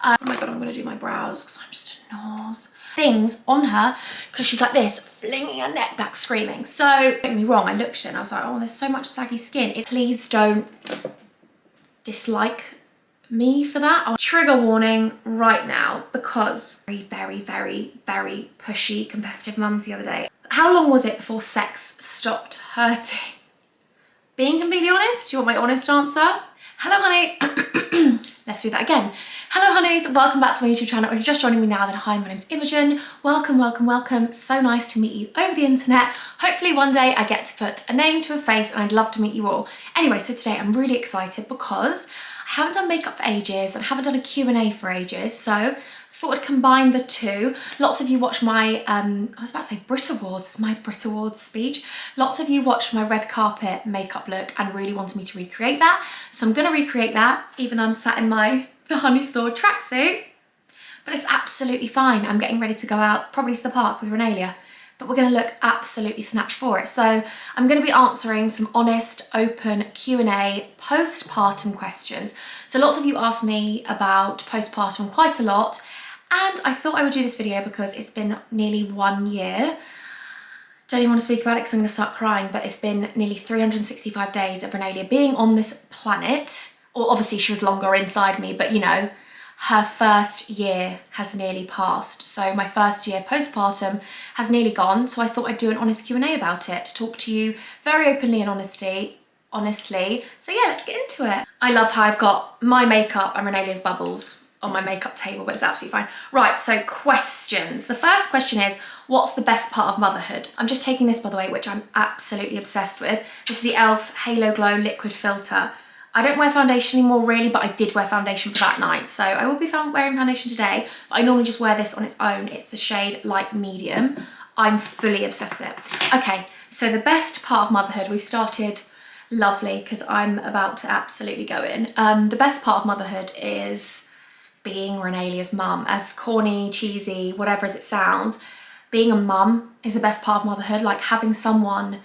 Oh my god, I'm gonna do my brows because I'm just a nose. Things on her because she's like this, flinging her neck back, screaming. So, don't get me wrong, I looked at it and I was like, oh, there's so much saggy skin. Please don't dislike me for that. Trigger warning right now, because very pushy, competitive mums the other day. How long was it before sex stopped hurting? Being completely honest, do you want my honest answer? Hello, honey. Let's do that again. Hello, honeys. Welcome back to my YouTube channel. If you're just joining me now, then hi, my name's Imogen. Welcome, welcome, welcome. So nice to meet you over the internet. Hopefully one day I get to put a name to a face and I'd love to meet you all. Anyway, so today I'm really excited because I haven't done makeup for ages and haven't done a Q&A for ages. So thought I'd combine the two. Lots of you watched my, I was about to say Brit Awards, my Brit Awards speech. Lots of you watched my red carpet makeup look and really wanted me to recreate that. So I'm gonna recreate that, even though I'm sat in my The Honey Store tracksuit, but it's absolutely fine. I'm getting ready to go out, probably to the park with Renalia, but we're gonna look absolutely snatched for it. So I'm gonna be answering some honest, open Q&A postpartum questions. So lots of you asked me about postpartum quite a lot, and I thought I would do this video because it's been nearly 1 year. Don't even want to speak about it because I'm going to start crying, but it's been nearly 365 days of Renalia being on this planet. Or obviously she was longer inside me, but you know, her first year has nearly passed. So my first year postpartum has nearly gone. So I thought I'd do an honest Q&A about it, to talk to you very openly and honestly. So yeah, let's get into it. I love how I've got my makeup and Renalia's bubbles on my makeup table, but it's absolutely fine. Right, so questions. The first question is, what's the best part of motherhood? I'm just taking this, by the way, which I'm absolutely obsessed with. This is the e.l.f. Halo Glow Liquid Filter. I don't wear foundation anymore really, but I did wear foundation for that night. So I will be wearing foundation today, but I normally just wear this on its own. It's the shade Light Medium. I'm fully obsessed with it. Okay, so the best part of motherhood, we've started lovely because I'm about to absolutely go in. The best part of motherhood is being Renalia's mum. As corny, cheesy, whatever as it sounds, being a mum is the best part of motherhood. Like having someone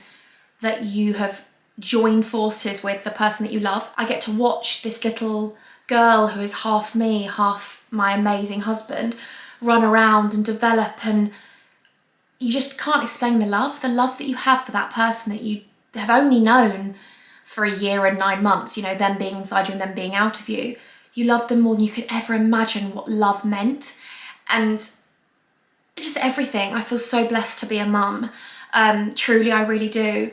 that you have joined forces with, the person that you love. I get to watch this little girl who is half me, half my amazing husband, run around and develop, and you just can't explain the love that you have for that person that you have only known for 1 year and 9 months, you know, them being inside you and them being out of you. You love them more than you could ever imagine what love meant. And just everything. I feel so blessed to be a mum. Truly, I really do.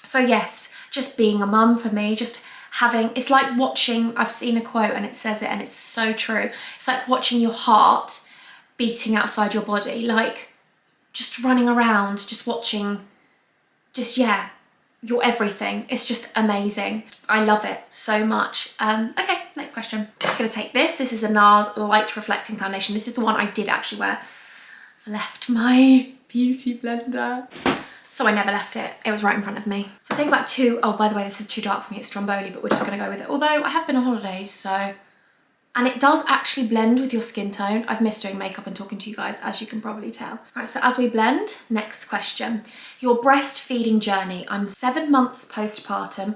So yes, just being a mum for me, just having, it's like watching, I've seen a quote and it says it and it's so true. It's like watching your heart beating outside your body, like just running around, just watching, just yeah, your everything. It's just amazing. I love it so much. Okay, next question. I'm gonna take this. This is the NARS Light Reflecting Foundation. This is the one I did actually wear. I left my beauty blender. So I never left it. It was right in front of me. So take about two, oh, by the way, this is too dark for me. It's Stromboli, but we're just gonna go with it. Although I have been on holidays, so. And it does actually blend with your skin tone. I've missed doing makeup and talking to you guys, as you can probably tell. Right, so as we blend, next question. Your breastfeeding journey. I'm 7 months postpartum.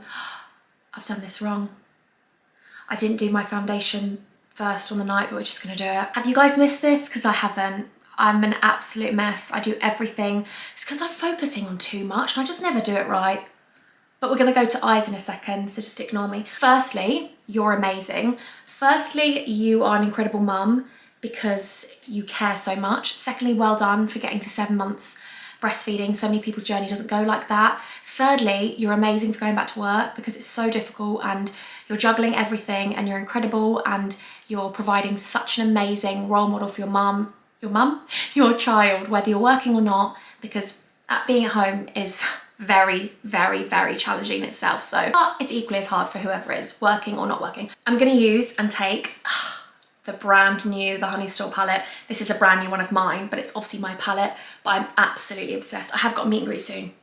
I've done this wrong. I didn't do my foundation first on the night, but we're just gonna do it. Have you guys missed this? Because I haven't. I'm an absolute mess. I do everything. It's because I'm focusing on too much and I just never do it right. But we're gonna go to eyes in a second, so just ignore me. Firstly, you're amazing. Firstly, you are an incredible mum because you care so much. Secondly, well done for getting to 7 months breastfeeding. So many people's journey doesn't go like that. Thirdly, you're amazing for going back to work because it's so difficult and you're juggling everything and you're incredible and you're providing such an amazing role model for your child, whether you're working or not, because being at home is very challenging in itself. So, but it's equally as hard for whoever is working or not working. I'm gonna use and take the brand new The Honey Store palette. This is a brand new one of mine, but it's obviously my palette, but I'm absolutely obsessed. I have got a meet and greet soon,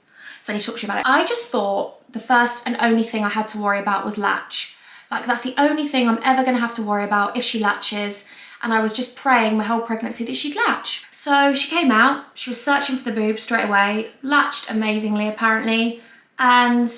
so I need to talk to you about it. I just thought the first and only thing I had to worry about was latch. Like that's the only thing I'm ever gonna have to worry about if she latches. And I was just praying my whole pregnancy that she'd latch. So she came out, she was searching for the boob straight away, latched amazingly apparently, and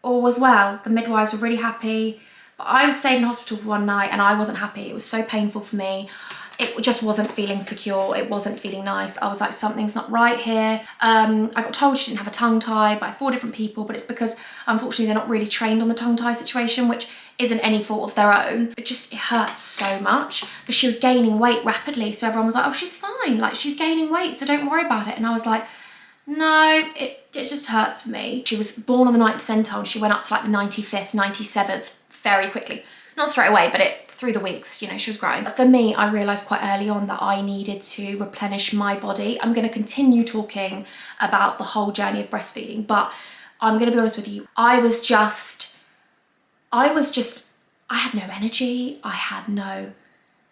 all was well. The midwives were really happy. But I stayed in hospital for one night and I wasn't happy. It was so painful for me. It just wasn't feeling secure. It wasn't feeling nice. I was like, something's not right here. I got told she didn't have a tongue tie by 4 different people, but it's because unfortunately they're not really trained on the tongue tie situation, which isn't any fault of their own. It hurt so much because she was gaining weight rapidly. So everyone was like, oh, she's fine. Like, she's gaining weight, so don't worry about it. And I was like, no, it just hurts for me. She was born on the 9th centile and she went up to like the 95th, 97th very quickly. Not straight away, but through the weeks, you know, she was growing. But for me, I realized quite early on that I needed to replenish my body. I'm going to continue talking about the whole journey of breastfeeding, but I'm going to be honest with you. I had no energy. I had no,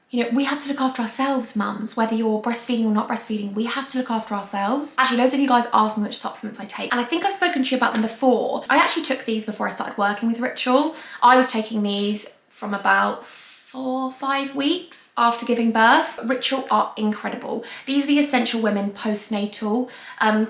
you know, we have to look after ourselves, mums, whether you're breastfeeding or not breastfeeding, we have to look after ourselves. Actually, loads of you guys ask me which supplements I take, and I think I've spoken to you about them before. I actually took these before I started working with Ritual. I was taking these from about 4 or 5 weeks after giving birth. Ritual are incredible. These are the Essential Women postnatal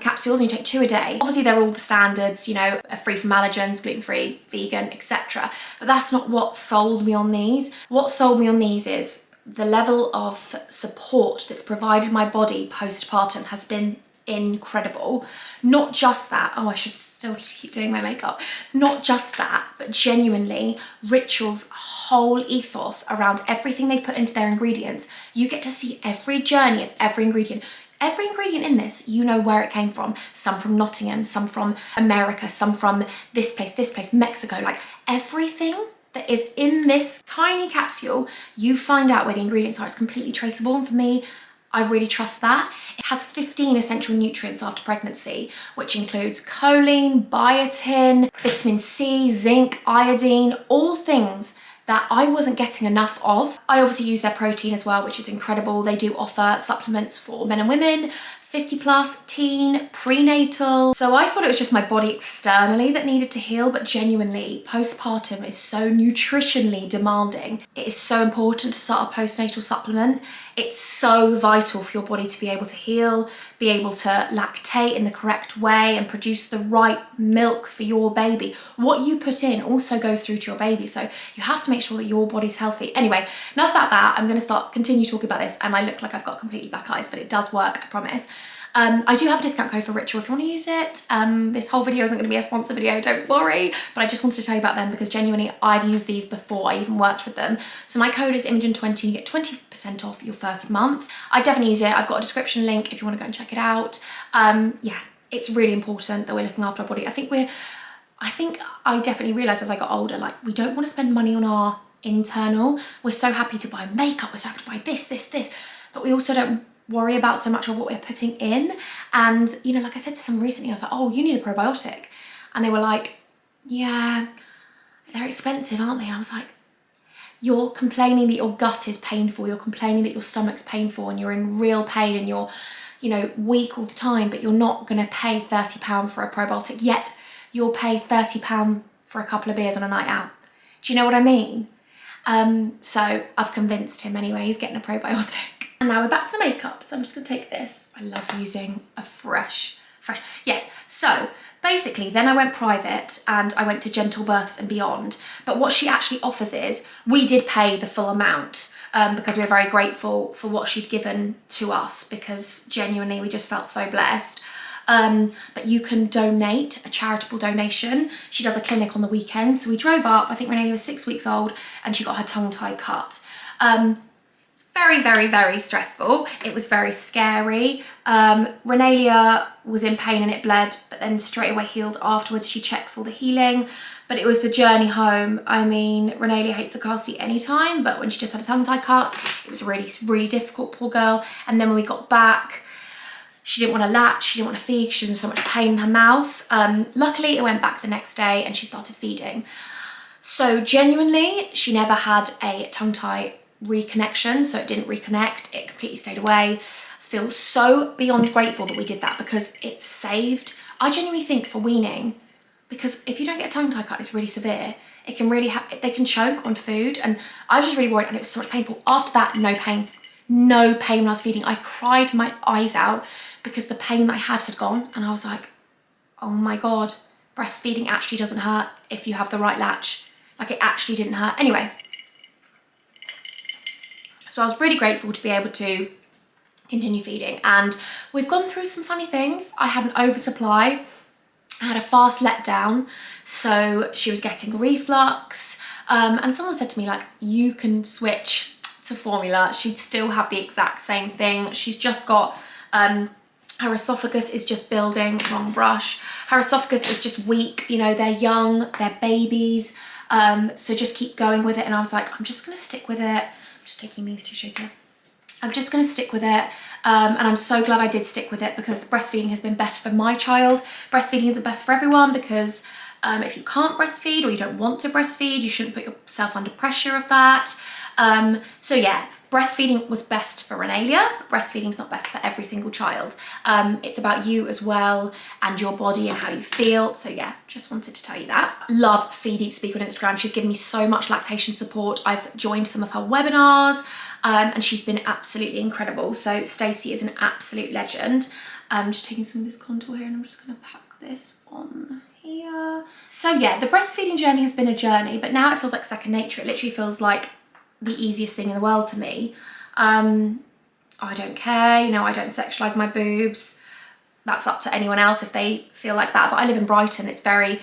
capsules, and you take 2 a day. Obviously, they're all the standards, you know, are free from allergens, gluten-free, vegan, etc. But that's not what sold me on these. What sold me on these is the level of support that's provided my body postpartum has been incredible. Not just that, oh, I should still just keep doing my makeup. Not just that, but genuinely Ritual's whole ethos around everything they put into their ingredients. You get to see every journey of every ingredient. Every ingredient in this, you know where it came from. Some from Nottingham, some from America, some from this place, Mexico. Like, everything that is in this tiny capsule, you find out where the ingredients are. It's completely traceable, and for me, I really trust that. It has 15 essential nutrients after pregnancy, which includes choline, biotin, vitamin C, zinc, iodine, all things that I wasn't getting enough of. I obviously use their protein as well, which is incredible. They do offer supplements for men and women, 50 plus, teen, prenatal. So I thought it was just my body externally that needed to heal, but genuinely, postpartum is so nutritionally demanding. It is so important to start a postnatal supplement. It's so vital for your body to be able to heal, be able to lactate in the correct way and produce the right milk for your baby. What you put in also goes through to your baby, so you have to make sure that your body's healthy. Anyway, enough about that. I'm going to continue talking about this, and I look like I've got completely black eyes, but it does work, I promise. I do have a discount code for Ritual if you want to use it. This whole video isn't going to be a sponsor video, don't worry, but I just wanted to tell you about them because genuinely I've used these before I even worked with them. So my code is Imogen20 and you get 20% off your first month. I definitely use it. I've got a description link if you want to go and check it out. Yeah, it's really important that we're looking after our body. I think I definitely realised as I got older, like, we don't want to spend money on our internal. We're so happy to buy makeup, we're so happy to buy this, but we also don't worry about so much of what we're putting in. And, you know, like I said to someone recently, I was like, oh, you need a probiotic. And they were like, yeah, they're expensive, aren't they? And I was like, you're complaining that your gut is painful, you're complaining that your stomach's painful and you're in real pain and you're, you know, weak all the time, but you're not going to pay £30 for a probiotic, yet you'll pay £30 for a couple of beers on a night out. Do you know what I mean? So I've convinced him anyway, he's getting a probiotic. And now we're back to the makeup, so I'm just gonna take this. I love using a fresh, yes. So basically, then I went private and I went to Gentle Births and Beyond. But what she actually offers is, we did pay the full amount because we're very grateful for what she'd given to us, because genuinely we just felt so blessed. But you can donate, a charitable donation. She does a clinic on the weekends. So we drove up, I think Renee was 6 weeks old, and she got her tongue tie cut. Very, very, very stressful. It was very scary. Renalia was in pain and it bled, but then straight away healed afterwards. She checks all the healing, but it was the journey home. I mean, Renalia hates the car seat anytime, but when she just had a tongue tie cut, it was really, really difficult, poor girl. And then when we got back, she didn't want to latch, she didn't want to feed, she was in so much pain in her mouth. Luckily, it went back the next day and she started feeding. So genuinely, she never had a tongue tie reconnection, so it didn't reconnect, it completely stayed away. Feel so beyond grateful that we did that, because it saved, I genuinely think, for weaning, because if you don't get a tongue tie cut, it's really severe. It can really they can choke on food, and I was just really worried, and it was so much painful. After that, no pain when I was feeding. I cried my eyes out because the pain that I had gone, and I was like, oh my God, breastfeeding actually doesn't hurt if you have the right latch. Like it actually didn't hurt. Anyway, so I was really grateful to be able to continue feeding, and we've gone through some funny things. I had an oversupply. I had a fast letdown, so she was getting reflux, and someone said to me, like, you can switch to formula. She'd still have the exact same thing. She's just got, her esophagus is just building, wrong brush. Her esophagus is just weak, you know, they're young, they're babies, so just keep going with it. And I was like, I'm just gonna stick with it. I'm just taking these 2 shades here. I'm just gonna stick with it. And I'm so glad I did stick with it, because breastfeeding has been best for my child. Breastfeeding isn't best for everyone, because if you can't breastfeed or you don't want to breastfeed, you shouldn't put yourself under pressure of that. So yeah, breastfeeding was best for Renalia. Breastfeeding's not best for every single child. It's about you as well, and your body and how you feel. So yeah, just wanted to tell you that. Love Feed, Eat, Speak on Instagram. She's given me so much lactation support. I've joined some of her webinars, and she's been absolutely incredible. So Stacey is an absolute legend. I'm just taking some of this contour here, and I'm just gonna pack this on here. So yeah, the breastfeeding journey has been a journey, but now it feels like second nature. It literally feels like the easiest thing in the world to me. I don't care, you know, I don't sexualize my boobs. That's up to anyone else if they feel like that. But I live in Brighton. It's very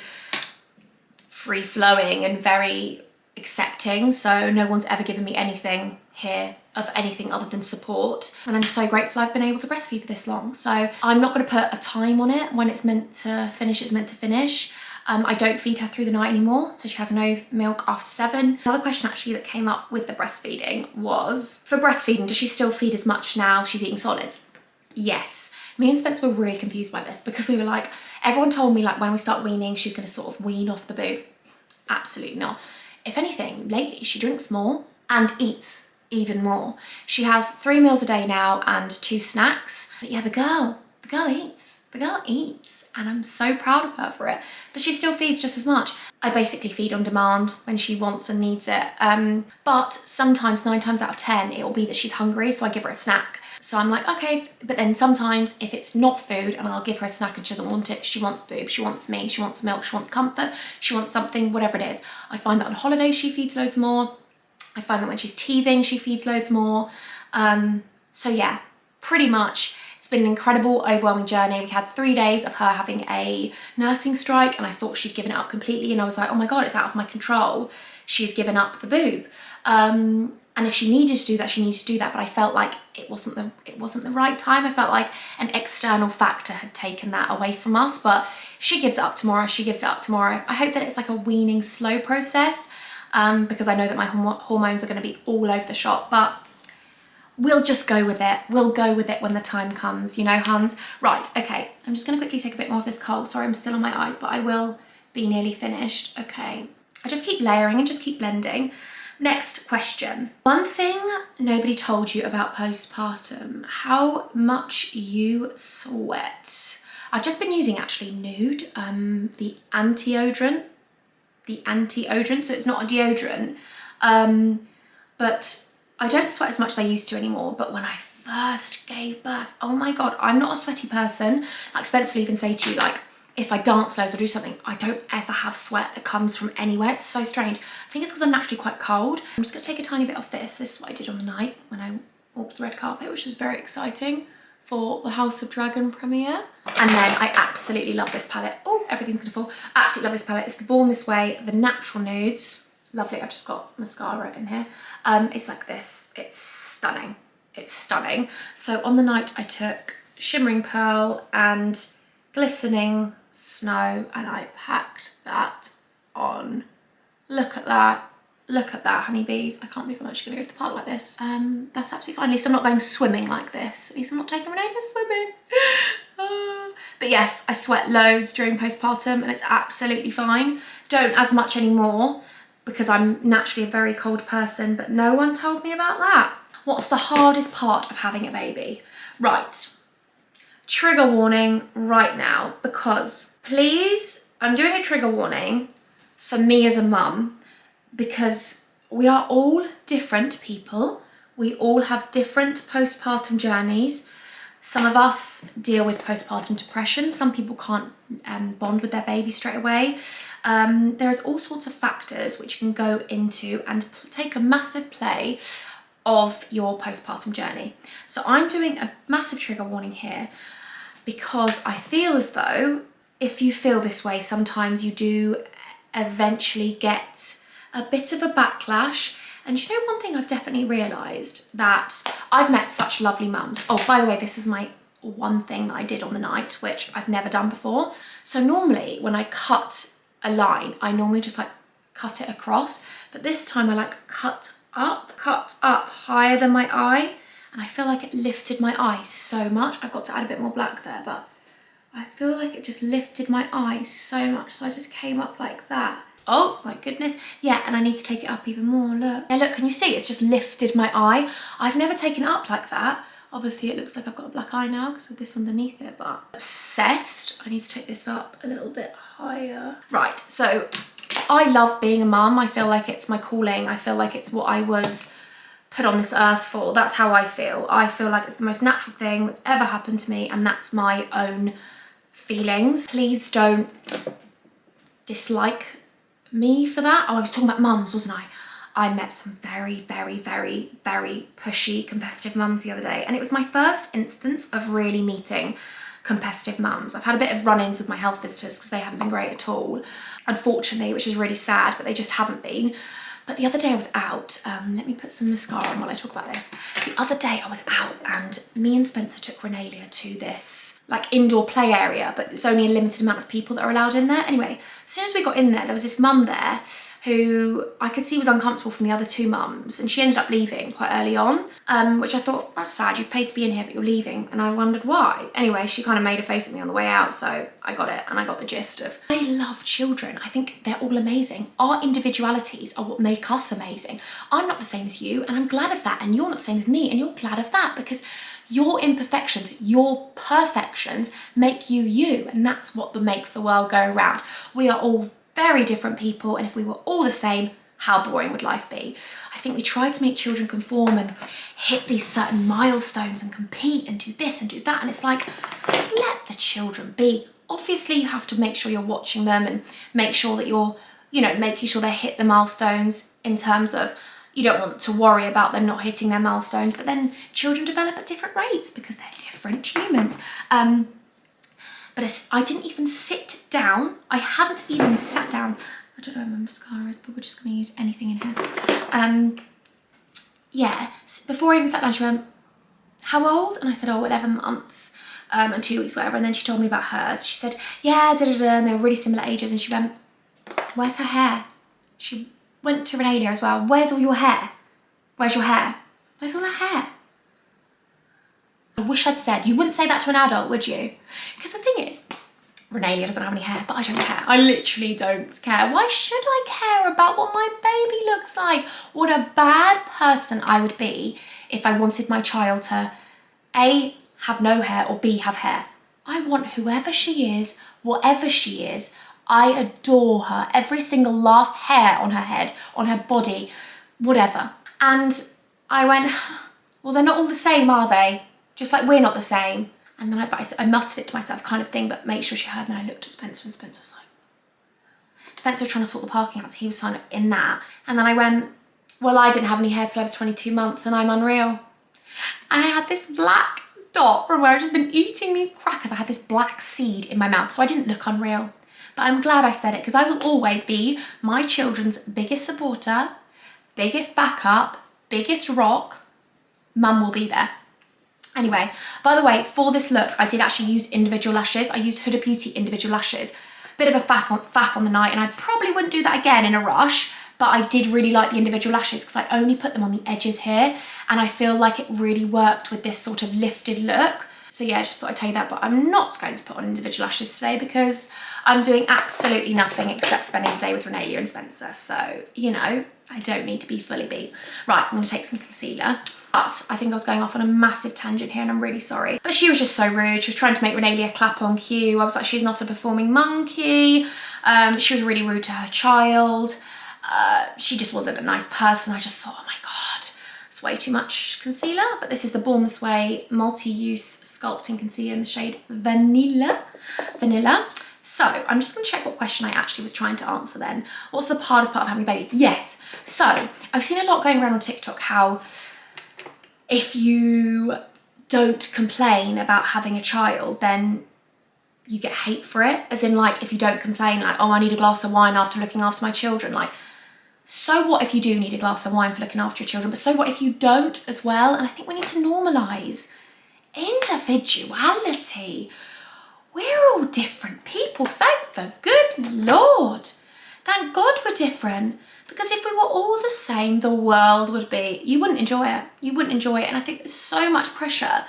free flowing and very accepting. So no one's ever given me anything here of anything other than support. And I'm so grateful I've been able to breastfeed for this long. So I'm not going to put a time on it. When it's meant to finish, it's meant to finish. I don't feed her through the night anymore, so she has no milk after 7. Another question actually that came up with the breastfeeding was, for breastfeeding, does she still feed as much now she's eating solids? Yes. Me and Spencer were really confused by this, because we were like, everyone told me like when we start weaning, she's going to sort of wean off the boob. Absolutely not. If anything, lately she drinks more and eats even more. She has 3 meals a day now and 2 snacks. But yeah, the girl eats. The girl eats, and I'm so proud of her for it. But she still feeds just as much. I basically feed on demand when she wants and needs it. But sometimes, 9 times out of 10, it will be that she's hungry, so I give her a snack. So I'm like, okay, but then sometimes if it's not food and I'll give her a snack and she doesn't want it, she wants boob, she wants me, she wants milk, she wants comfort, she wants something, whatever it is. I find that on holidays she feeds loads more. I find that when she's teething, she feeds loads more. So yeah, pretty much it's been an incredible, overwhelming journey. We had 3 days of her having a nursing strike, and I thought she'd given it up completely, and I was like, oh my God, it's out of my control. She's given up the boob. And if she needed to do that, she needed to do that. But I felt like it wasn't the right time. I felt like an external factor had taken that away from us. But if she gives it up tomorrow, she gives it up tomorrow. I hope that it's like a weaning slow process, because I know that my hormones are going to be all over the shop. But we'll just go with it. We'll go with it when the time comes, you know, Hans. Right, okay. I'm just going to quickly take a bit more of this coal. Sorry, I'm still on my eyes, but I will be nearly finished. Okay. I just keep layering and just keep blending. Next question. One thing nobody told you about postpartum, how much you sweat. I've just been using actually Nude, the anti-odorant, so it's not a deodorant, but I don't sweat as much as I used to anymore. But when I first gave birth, oh my God, I'm not a sweaty person. Like Spencer will even say to you, like, if I dance loads or do something, I don't ever have sweat that comes from anywhere. It's so strange. I think it's because I'm naturally quite cold. I'm just gonna take a tiny bit off this. This is what I did on the night when I walked the red carpet, which was very exciting for the House of Dragon premiere. And then I absolutely love this palette. Oh, everything's gonna fall. Absolutely love this palette. It's the Born This Way, the Natural Nudes. Lovely, I've just got mascara in here. It's like this, it's stunning. It's stunning. So on the night I took Shimmering Pearl and Glistening Snow, and I packed that on. Look at that. Look at that, honeybees. I can't believe I'm actually gonna go to the park like this. That's absolutely fine. At least I'm not going swimming like this. At least I'm not taking Renee swimming. But yes, I sweat loads during postpartum, and it's absolutely fine. Don't as much anymore because I'm naturally a very cold person, but no one told me about that. What's the hardest part of having a baby? Right. Trigger warning right now, because please, I'm doing a trigger warning for me as a mum, because we are all different people. We all have different postpartum journeys. Some of us deal with postpartum depression. Some people can't bond with their baby straight away. There's all sorts of factors which you can go into and take a massive play of your postpartum journey. So I'm doing a massive trigger warning here because I feel as though if you feel this way, sometimes you do eventually get a bit of a backlash. And you know, one thing I've definitely realised, that I've met such lovely mums. Oh, by the way, this is my one thing that I did on the night, which I've never done before. So normally when I cut a line, I normally just like cut it across, but this time I like cut up higher than my eye, and I feel like it lifted my eye so much. I've got to add a bit more black there, but I feel like it just lifted my eye so much, so I just came up like that. Oh my goodness. Yeah, and I need to take it up even more, look. Yeah, look, can you see? It's just lifted my eye. I've never taken it up like that. Obviously it looks like I've got a black eye now because of this underneath it, but obsessed. I need to take this up a little bit higher. Right, so I love being a mum. I feel like it's my calling. I feel like it's what I was put on this earth for. That's how I feel. I feel like it's the most natural thing that's ever happened to me, and that's my own feelings. Please don't dislike me for that. Oh, I was talking about mums, wasn't I? I met some very, very, very, very pushy competitive mums the other day, and it was my first instance of really meeting competitive mums. I've had a bit of run-ins with my health visitors because they haven't been great at all, unfortunately, which is really sad, but they just haven't been. But the other day I was out, let me put some mascara on while I talk about this. The other day I was out and me and Spencer took Renalia to this like indoor play area, but it's only a limited amount of people that are allowed in there. Anyway, as soon as we got in there was this mum there who I could see was uncomfortable from the other two mums, and she ended up leaving quite early on, which I thought, that's sad, you've paid to be in here but you're leaving, and I wondered why. Anyway, she kind of made a face at me on the way out, so I got it, and I got the gist of, I love children. I think they're all amazing. Our individualities are what make us amazing. I'm not the same as you, and I'm glad of that, and you're not the same as me, and you're glad of that, because your imperfections, your perfections make you you, and that's what makes the world go round. We are all very different people, and if we were all the same, how boring would life be? I think we try to make children conform and hit these certain milestones and compete and do this and do that, and it's like, let the children be. Obviously you have to make sure you're watching them and make sure that you're, you know, making sure they hit the milestones, in terms of you don't want to worry about them not hitting their milestones, but then children develop at different rates because they're different humans. But I didn't even sit down. I hadn't even sat down. I don't know where my mascara is, but we're just going to use anything in here. Yeah, so before I even sat down, she went, how old? And I said, oh, 11 months and 2 weeks, whatever. And then she told me about hers. She said, yeah, and they were really similar ages. And she went, where's her hair? She went to Renalia as well. Where's all your hair? Where's your hair? Where's all her hair? I wish I'd said, you wouldn't say that to an adult, would you? Because the thing is, Renalia doesn't have any hair, but I don't care. I literally don't care. Why should I care about what my baby looks like? What a bad person I would be if I wanted my child to A, have no hair, or B, have hair. I want whoever she is, whatever she is, I adore her. Every single last hair on her head, on her body, whatever. And I went, well, they're not all the same, are they? Just like we're not the same. And then I muttered it to myself, kind of thing, but make sure she heard. And then I looked at Spencer, and Spencer was like, Spencer was trying to sort the parking out, so he was signed up in that. And then I went, well, I didn't have any hair till I was 22 months, and I'm unreal. And I had this black dot from where I'd just been eating these crackers. I had this black seed in my mouth, so I didn't look unreal. But I'm glad I said it, because I will always be my children's biggest supporter, biggest backup, biggest rock. Mum will be there. Anyway, by the way, for this look, I did actually use individual lashes. I used Huda Beauty individual lashes. Bit of a faff on the night, and I probably wouldn't do that again in a rush, but I did really like the individual lashes because I only put them on the edges here, and I feel like it really worked with this sort of lifted look. So yeah, I just thought I'd tell you that, but I'm not going to put on individual lashes today because I'm doing absolutely nothing except spending the day with Renalia and Spencer. So, you know, I don't need to be fully beat. Right, I'm going to take some concealer. But I think I was going off on a massive tangent here, and I'm really sorry. But she was just so rude. She was trying to make Renalia clap on cue. I was like, she's not a performing monkey. She was really rude to her child. She just wasn't a nice person. I just thought, oh my God, it's way too much concealer. But this is the Born This Way multi-use sculpting concealer in the shade Vanilla. So I'm just gonna check what question I actually was trying to answer then. What's the hardest part of having a baby? Yes. So I've seen a lot going around on TikTok how if you don't complain about having a child, then you get hate for it. As in, like, if you don't complain, like, oh, I need a glass of wine after looking after my children. Like, so what if you do need a glass of wine for looking after your children? But so what if you don't as well? And I think we need to normalise individuality. We're all different people, thank the good Lord. Thank God we're different. Because if we were all the same, the world would be, you wouldn't enjoy it. You wouldn't enjoy it. And I think there's so much pressure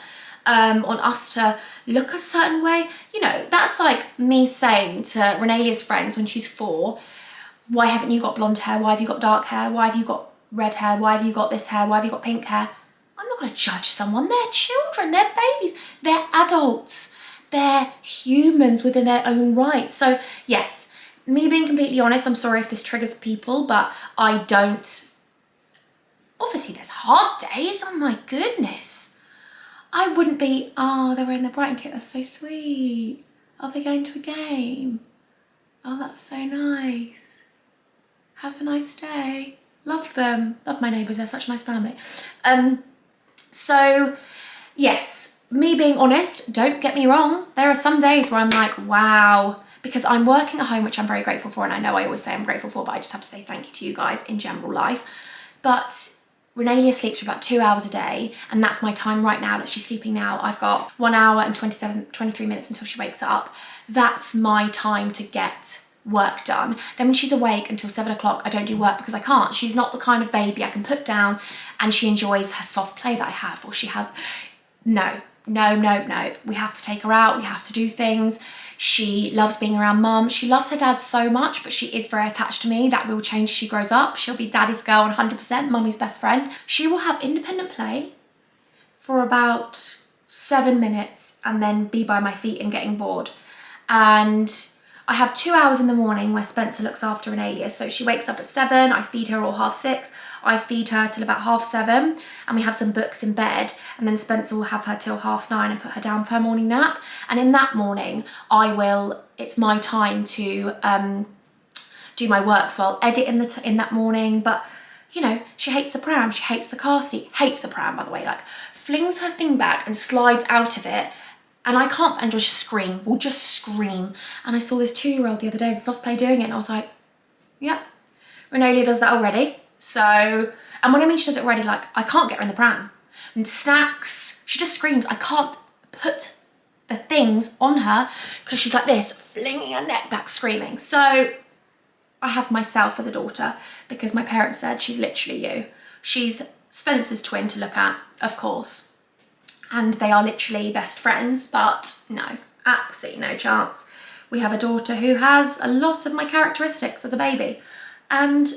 on us to look a certain way. You know, that's like me saying to Renalia's friends when she's 4, why haven't you got blonde hair? Why have you got dark hair? Why have you got red hair? Why have you got this hair? Why have you got pink hair? I'm not going to judge someone. They're children, they're babies, they're adults, they're humans within their own right. So yes, me being completely honest, I'm sorry if this triggers people, but I don't, obviously there's hard days, oh my goodness. I wouldn't be, oh, they're wearing their Brighton kit, that's so sweet. Are they going to a game? Oh, that's so nice. Have a nice day. Love them. Love my neighbours, they're such a nice family. So yes, me being honest, don't get me wrong, there are some days where I'm like, wow, because I'm working at home, which I'm very grateful for, and I know I always say I'm grateful for, but I just have to say thank you to you guys in general life. But Renalia sleeps for about 2 hours a day, and that's my time right now that she's sleeping now. I've got 1 hour and 23 minutes until she wakes up. That's my time to get work done. Then when she's awake until 7 o'clock, I don't do work because I can't. She's not the kind of baby I can put down and she enjoys her soft play that I have, or she has, no. We have to take her out, we have to do things. She loves being around mum. She loves her dad so much, but she is very attached to me. That will change as she grows up. She'll be daddy's girl 100%, mummy's best friend. She will have independent play for about 7 minutes and then be by my feet and getting bored. And I have 2 hours in the morning where Spencer looks after Renalia. So she wakes up at 7, I feed her all 6:30. I feed her till about 7:30 and we have some books in bed, and then Spencer will have her till 9:30 and put her down for her morning nap. And in that morning, it's my time to do my work. So I'll edit in that morning, but you know, she hates the pram, she hates the car seat, hates the pram by the way, like flings her thing back and slides out of it. And I can't, and will just scream. And I saw this 2-year-old the other day in soft play doing it, and I was like, yep, Renalia does that already. So, and when I mean she does it already, like I can't get her in the pram. And snacks, she just screams. I can't put the things on her because she's like this, flinging her neck back, screaming. So I have myself as a daughter because my parents said she's literally you. She's Spencer's twin to look at, of course. And they are literally best friends, but no, absolutely no chance. We have a daughter who has a lot of my characteristics as a baby, and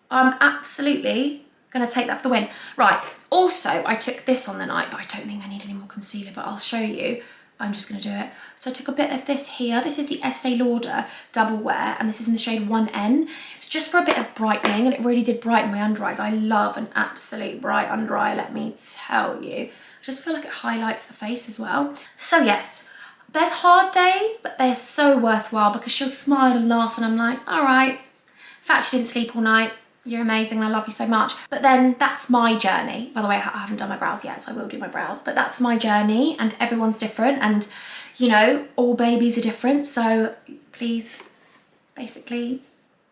I'm absolutely gonna take that for the win. Right, also I took this on the night, but I don't think I need any more concealer, but I'll show you. I'm just gonna do it. So I took a bit of this here. This is the Estee Lauder Double Wear, and this is in the shade 1N. It's just for a bit of brightening, and it really did brighten my under eyes. I love an absolute bright under eye, let me tell you. I just feel like it highlights the face as well. So yes, there's hard days, but they're so worthwhile because she'll smile and laugh and I'm like, all right, fact you didn't sleep all night, you're amazing and I love you so much. But then that's my journey. By the way, I haven't done my brows yet, so I will do my brows, but that's my journey and everyone's different, and you know, all babies are different. So please, basically,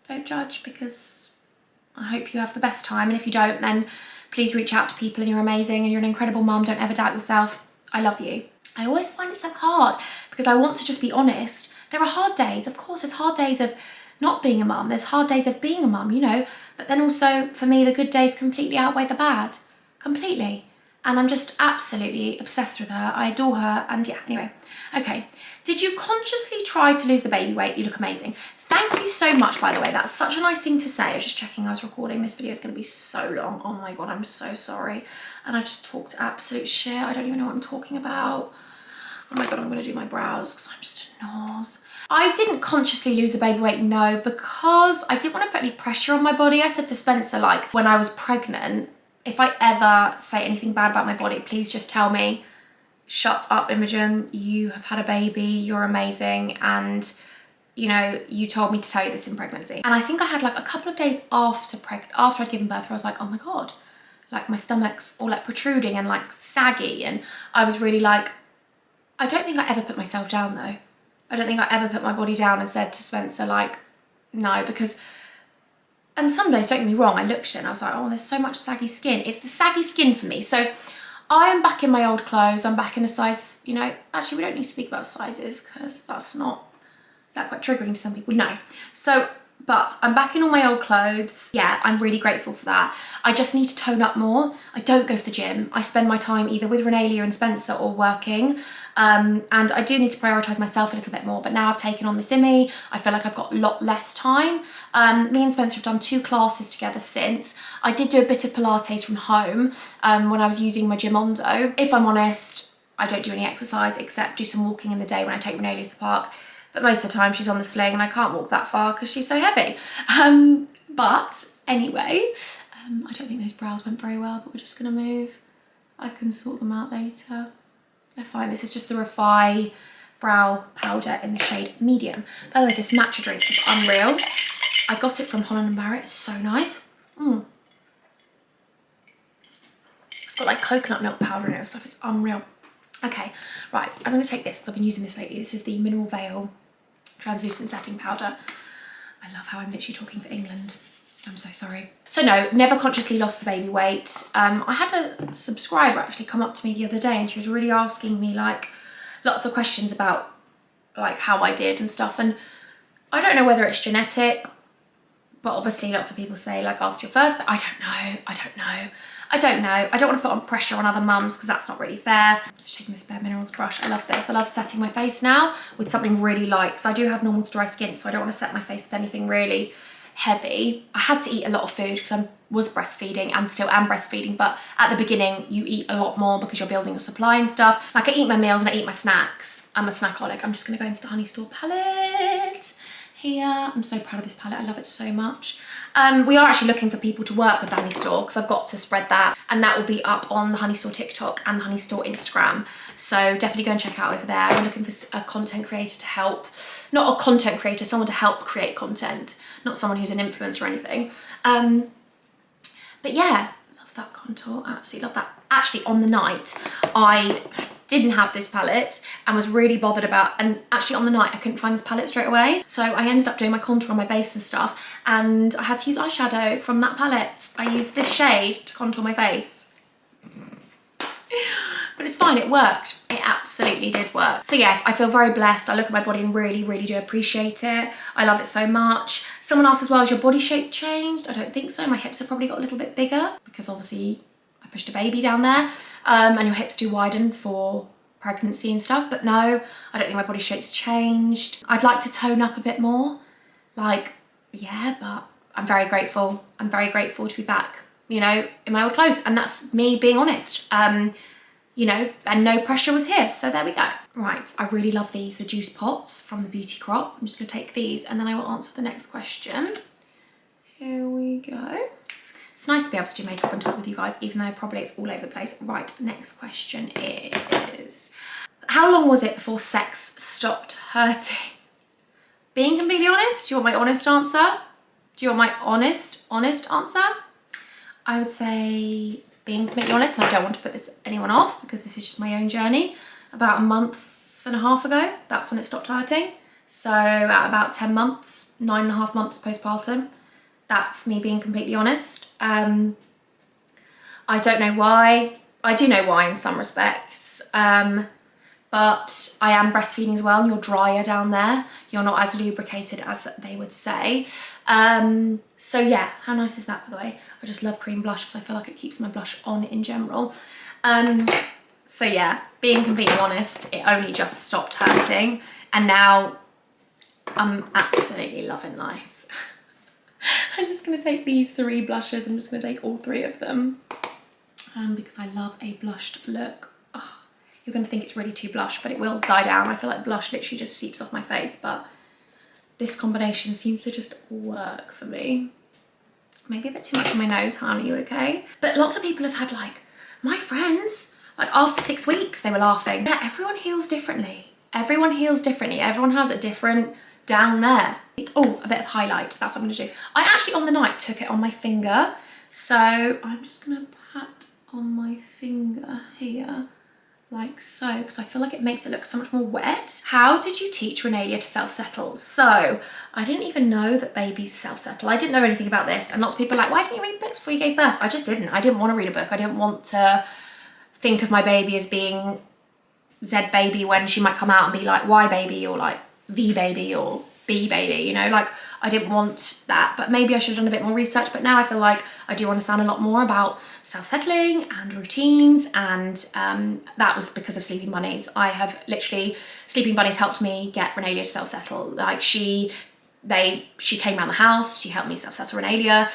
don't judge, because I hope you have the best time. And if you don't, then please reach out to people, and you're amazing and you're an incredible mum. Don't ever doubt yourself. I love you. I always find it so hard because I want to just be honest. There are hard days. Of course, there's hard days of not being a mum. There's hard days of being a mum, you know. But then also, for me, the good days completely outweigh the bad. Completely. And I'm just absolutely obsessed with her. I adore her. And yeah, anyway. Okay. Did you consciously try to lose the baby weight? You look amazing. Thank you so much, by the way. That's such a nice thing to say. I was just checking I was recording. This video is going to be so long. Oh my God, I'm so sorry. And I just talked absolute shit. I don't even know what I'm talking about. Oh my God, I'm going to do my brows because I'm just a nose. I didn't consciously lose the baby weight, no, because I didn't want to put any pressure on my body. I said to Spencer, like, when I was pregnant, if I ever say anything bad about my body, please just tell me, shut up, Imogen, you have had a baby, you're amazing, and you know, you told me to tell you this in pregnancy. And I think I had like a couple of days after I'd given birth, where I was like, oh my God, like my stomach's all like protruding and like saggy. And I was really like, I don't think I ever put myself down though. I don't think I ever put my body down and said to Spencer, like, no, because, and some days, don't get me wrong, I looked at it and I was like, oh, there's so much saggy skin. It's the saggy skin for me. So I am back in my old clothes. I'm back in a size, you know, actually we don't need to speak about sizes because that's not, is that quite triggering to some people? No. So, but I'm back in all my old clothes. Yeah, I'm really grateful for that. I just need to tone up more. I don't go to the gym. I spend my time either with Renelia and Spencer or working. And I do need to prioritise myself a little bit more, but now I've taken on Miss Immy, I feel like I've got a lot less time. Me and Spencer have done 2 classes together since. I did do a bit of Pilates from home when I was using my Gymondo. If I'm honest, I don't do any exercise except do some walking in the day when I take Renelia to the park. But most of the time she's on the sling and I can't walk that far because she's so heavy. But anyway, I don't think those brows went very well, but we're just gonna move. I can sort them out later. They're fine. This is just the Refi brow powder in the shade medium. By the way, this matcha drink is unreal. I got it from Holland & Barrett. It's so nice. It's got like coconut milk powder in it and stuff. It's unreal. Okay, right. I'm going to take this because I've been using this lately. This is the Mineral Veil Translucent Setting Powder. I love how I'm literally talking for England. I'm so sorry. So no, never consciously lost the baby weight. I had a subscriber actually come up to me the other day and she was really asking me like lots of questions about like how I did and stuff. And I don't know whether it's genetic, but obviously lots of people say like after your first, I don't know. I don't want to put on pressure on other mums because that's not really fair. Just taking this Bare Minerals brush. I love this. I love setting my face now with something really light because I do have normal to dry skin, so I don't want to set my face with anything really heavy. I had to eat a lot of food because I was breastfeeding and still am breastfeeding, but at the beginning you eat a lot more because you're building your supply and stuff. Like I eat my meals and I eat my snacks. I'm a snackaholic. I'm just going to go into the Honey Store palette here. I'm so proud of this palette. I love it so much. We are actually looking for people to work with the Honey Store because I've got to spread that, and that will be up on the Honey Store TikTok and the Honey Store Instagram. So definitely go and check out over there. We're looking for a content creator to help, not a content creator, someone to help create content, not someone who's an influencer or anything. But yeah, love that contour, absolutely love that. Actually, on the night, I didn't have this palette and was really bothered about, and actually on the night I couldn't find this palette straight away. So I ended up doing my contour on my base and stuff, and I had to use eyeshadow from that palette. I used this shade to contour my face. But it's fine, it worked. It absolutely did work. So yes, I feel very blessed. I look at my body and really, really do appreciate it. I love it so much. Someone asked as well, has your body shape changed? I don't think so. My hips have probably got a little bit bigger because obviously I pushed a baby down there. And your hips do widen for pregnancy and stuff, but no, I don't think my body shape's changed. I'd like to tone up a bit more. Like, yeah, but I'm very grateful. I'm very grateful to be back, you know, in my old clothes. And that's me being honest. You know, and no pressure was here. So there we go. Right, I really love these, the juice pots from the Beauty Crop. I'm just gonna take these and then I will answer the next question. Here we go. It's nice to be able to do makeup and talk with you guys, even though probably it's all over the place. Right, next question is, how long was it before sex stopped hurting? Being completely honest, do you want my honest answer? Do you want my honest answer? I would say, being completely honest, and I don't want to put this anyone off because this is just my own journey, about a month and a half ago, that's when it stopped hurting. So at about 10 months, 9.5 months postpartum, that's me being completely honest. I don't know why. I do know why in some respects, but I am breastfeeding as well and you're drier down there. You're not as lubricated as they would say. So yeah, how nice is that, by the way? I just love cream blush because I feel like it keeps my blush on in general. So yeah, being completely honest, it only just stopped hurting and now I'm absolutely loving life. I'm just going to take these 3 blushes. I'm just going to take all 3 of them because I love a blushed look. Oh, you're going to think it's really too blush, but it will die down. I feel like blush literally just seeps off my face, but this combination seems to just work for me. Maybe a bit too much on my nose, hon, are you okay? But lots of people have had like, my friends, like after 6 weeks, they were laughing. Yeah, everyone heals differently. Everyone heals differently. Everyone has a different down there. Oh, a bit of highlight, that's what I'm gonna do. I actually on the night took it on my finger, so I'm just gonna pat on my finger here, like so, because I feel like it makes it look so much more wet. How did you teach Renalia to self-settle? So I didn't even know that babies self-settle. I didn't know anything about this, and lots of people are like, why didn't you read books before you gave birth? I just didn't. I didn't want to read a book. I didn't want to think of my baby as being Z baby when she might come out and be like Y baby or like V baby or B baby, you know, like I didn't want that, but maybe I should have done a bit more research. But now I feel like I do understand a lot more about self-settling and routines, and that was because of Sleeping Bunnies. I have literally, Sleeping Bunnies helped me get Renalia to self-settle. Like she came around the house, she helped me self-settle Renalia.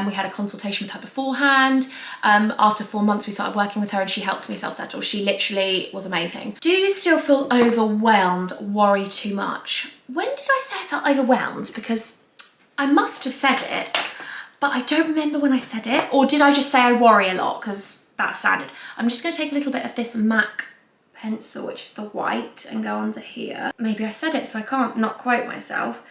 We had a consultation with her beforehand. After 4 months we started working with her and she helped me self-settle. She literally was amazing. Do you still feel overwhelmed, worry too much? When did I say I felt overwhelmed? Because I must have said it, but I don't remember when I said it. Or did I just say I worry a lot? Because that's standard. I'm just going to take a little bit of this MAC pencil, which is the white, and go onto here. Maybe I said it, so I can't not quote myself.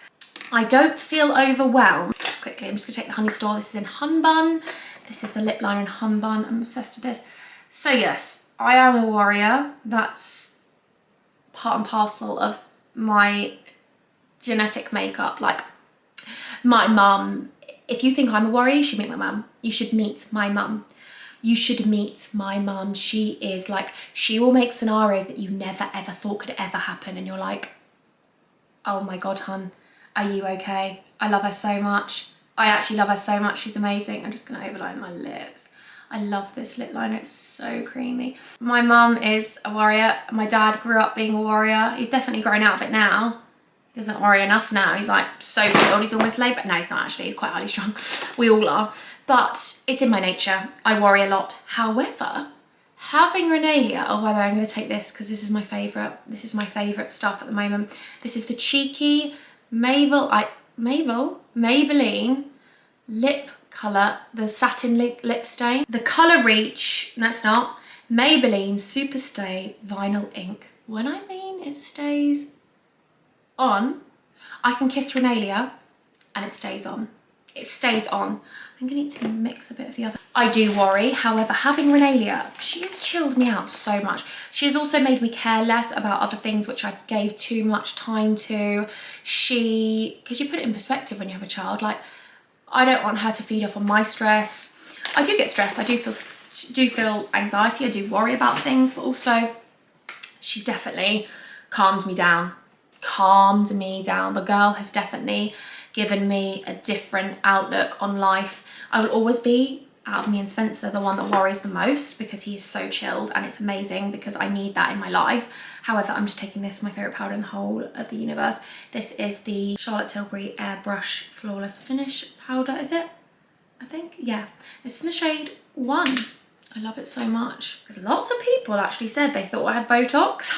I don't feel overwhelmed. Just quickly, I'm just gonna take the Honey Store. This is in Hun Bun. This is the lip liner in Hun Bun. I'm obsessed with this. So yes, I am a warrior. That's part and parcel of my genetic makeup. Like my mum, if you think I'm a warrior, you should meet my mum. You should meet my mum. You should meet my mum. She is like, she will make scenarios that you never ever thought could ever happen. And you're like, oh my God, hun. Are you okay? I love her so much. I actually love her so much. She's amazing. I'm just gonna overline my lips. I love this lip liner, it's so creamy. My mum is a warrior. My dad grew up being a warrior. He's definitely grown out of it now. He doesn't worry enough now. He's like so old, he's almost late, but no, he's not actually. He's quite highly strung. We all are. But it's in my nature. I worry a lot. However, having Renalia, oh, by the way, I'm gonna take this because this is my favorite. This is my favorite stuff at the moment. This is the Cheeky Maybelline lip colour, the satin lip stain. The Colour Reach, that's not, Maybelline Superstay Vinyl Ink. When I mean it stays on, I can kiss Renalia and it stays on. It stays on. I'm gonna need to mix a bit of the other. I do worry, however, having Renalia, she has chilled me out so much. She has also made me care less about other things which I gave too much time to. Because you put it in perspective when you have a child, like I don't want her to feed off on my stress. I do get stressed, I do feel anxiety, I do worry about things, but also she's definitely calmed me down. Calmed me down. The girl has definitely given me a different outlook on life. I will always be, out of me and Spencer, the one that worries the most because he is so chilled, and it's amazing because I need that in my life. However, I'm just taking this, my favourite powder in the whole of the universe. This is the Charlotte Tilbury Airbrush Flawless Finish powder, is it? I think, yeah. It's in the shade 1. I love it so much. Because lots of people actually said they thought I had Botox.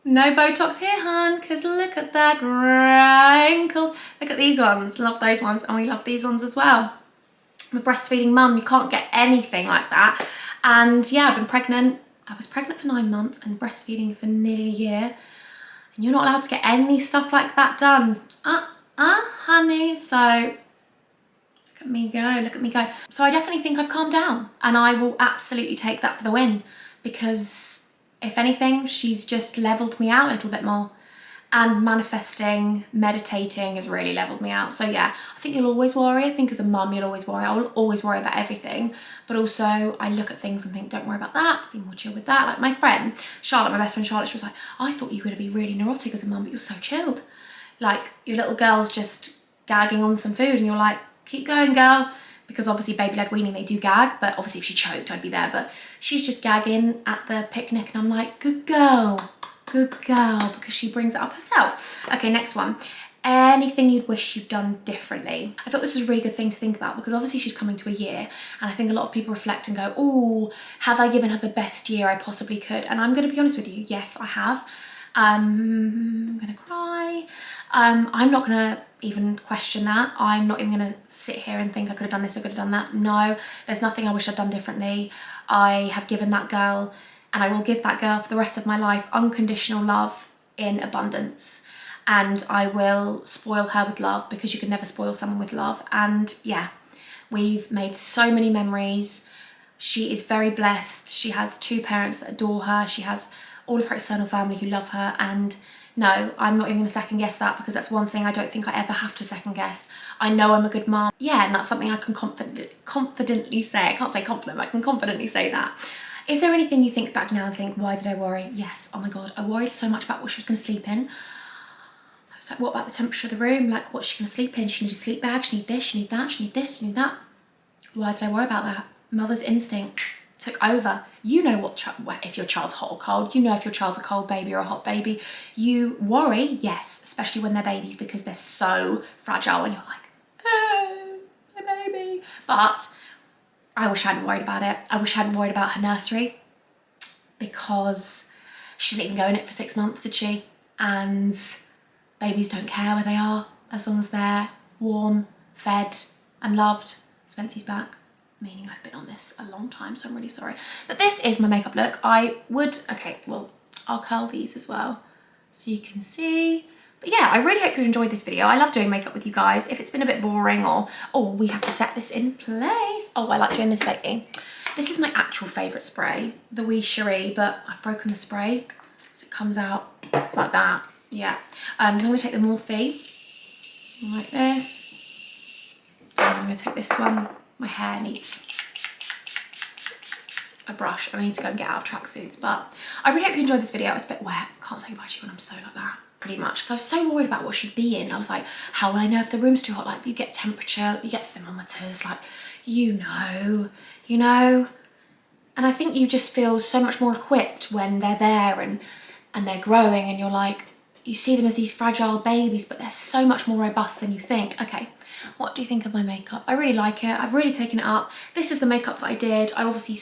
No Botox here, hun, because look at that wrinkles. Look at these ones, love those ones, and we love these ones as well. I'm a breastfeeding mum, you can't get anything like that. And yeah, I've been pregnant. I was pregnant for 9 months and breastfeeding for nearly a year. And you're not allowed to get any stuff like that done. Honey, so look at me go, look at me go. So I definitely think I've calmed down, and I will absolutely take that for the win, because if anything, she's just leveled me out a little bit more. And manifesting, meditating has really leveled me out. So yeah, I think you'll always worry. I think as a mum, you'll always worry. I will always worry about everything. But also, I look at things and think, don't worry about that. Be more chill with that. Like my friend, Charlotte, my best friend Charlotte, she was like, I thought you were going to be really neurotic as a mum, but you're so chilled. Like, your little girl's just gagging on some food and you're like, keep going, girl. Because obviously baby-led weaning, they do gag, but obviously if she choked, I'd be there. But she's just gagging at the picnic and I'm like, good girl, because she brings it up herself. Okay, next one. Anything you'd wish you'd done differently? I thought this was a really good thing to think about, because obviously she's coming to a year, and I think a lot of people reflect and go, oh, have I given her the best year I possibly could? And I'm gonna be honest with you, yes, I have. I'm gonna cry. I'm not gonna even question that. I'm not even gonna sit here and think I could have done this, I could have done that. No, there's nothing I wish I'd done differently. I have given that girl, and I will give that girl for the rest of my life, unconditional love in abundance, and I will spoil her with love, because you can never spoil someone with love. And yeah, we've made so many memories. She is very blessed. She has 2 parents that adore her. She has all of her external family who love her. And no, I'm not even going to second guess that, because that's one thing I don't think I ever have to second guess. I know I'm a good mom. Yeah, and that's something I can confidently say. I can't say confident, but I can confidently say that. Is there anything you think back now and think, why did I worry? Yes, oh my God, I worried so much about what she was going to sleep in. I was like, what about the temperature of the room? Like, what's she going to sleep in? She need a sleep bag, she need this, she need that, she need this, she need that. Why did I worry about that? Mother's instinct took over. You know what if your child's hot or cold. You know if your child's a cold baby or a hot baby. You worry, yes, especially when they're babies, because they're so fragile and you're like, oh, my baby. But I wish I hadn't worried about it. I wish I hadn't worried about her nursery, because she didn't even go in it for 6 months, did she? And babies don't care where they are as long as they're warm, fed and loved. Spency's back, meaning I've been on this a long time, so I'm really sorry. But this is my makeup look. Okay, well, I'll curl these as well so you can see. But yeah, I really hope you enjoyed this video. I love doing makeup with you guys. If it's been a bit boring or, oh, we have to set this in place. Oh, I like doing this lately. This is my actual favourite spray, the Wee Cherie, but I've broken the spray, so it comes out like that. Yeah. So I'm going to take the Morphe like this. And I'm going to take this one. My hair needs a brush and I need to go and get out of tracksuits. But I really hope you enjoyed this video. It's a bit wet. Can't say goodbye to you when I'm so like that. Pretty much. Because I was so worried about what she'd be in. I was like, how will I know if the room's too hot? Like, you get temperature, you get thermometers, like, you know. And I think you just feel so much more equipped when they're there and they're growing, and you're like, you see them as these fragile babies, but they're so much more robust than you think. Okay, what do you think of my makeup? I really like it. I've really taken it up. This is the makeup that I did. I obviously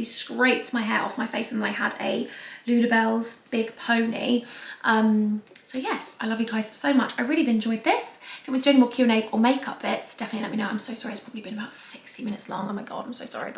scraped my hair off my face, and then I had a Ludabelle's big pony. So yes, I love you guys so much. I really have enjoyed this. If you want me to do any more Q&As or makeup bits, definitely let me know. I'm so sorry, it's probably been about 60 minutes long. Oh my God, I'm so sorry, but